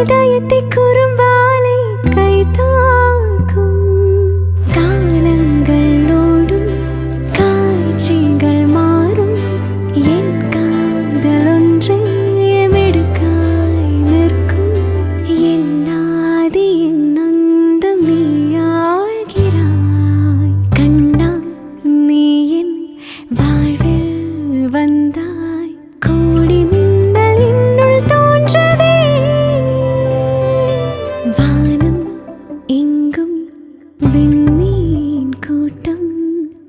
இதயத்தை குறும்பாலை கைதாக்கும் காலங்களோடும் காட்சிகள் மாறும் என் காதல் ஒன்று எமெடுக்காய் நிற்கும் என் ஆதி என் அந்தம் நீ ஆள்கிறாய் கண்ணா நீ என் வாழ்வில் வந்தாய் கோடி மின்னல் என்னுள் தோன்றதே வானம் எங்கும் விண்மீன் கூட்டம்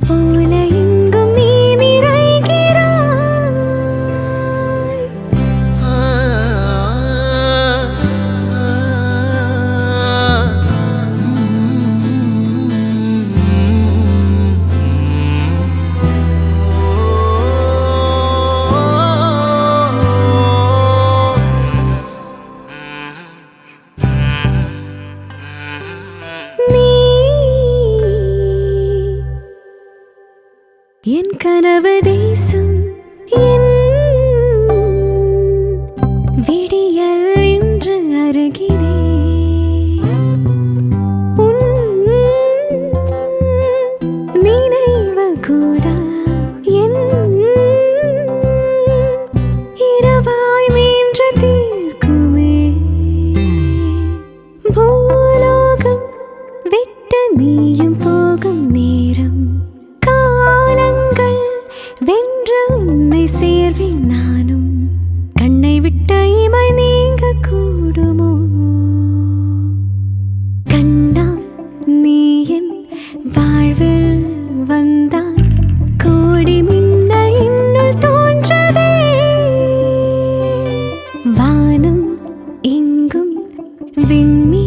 போல எங்கும் நீ நிறைகிறாய் நீ என் கனவு தேசம் என் விடியல் என்று அருகிறே உன் நினைவு கூட என் இரவாய் மீன்று தீர்க்குமே பூலோகம் விட்டு நீயும் போகும் நேரம் காலங்கள் வென்று உன்னை சேர்வேன் நானும் கண்ணை விட்ட இமை நீங்க கூடுமோ கண்ணா நீ என் வாழ்வில் வந்தாய் கோடி மின்னல் என்னுள் தோன்றதே வானம் எங்கும் விண்மீன்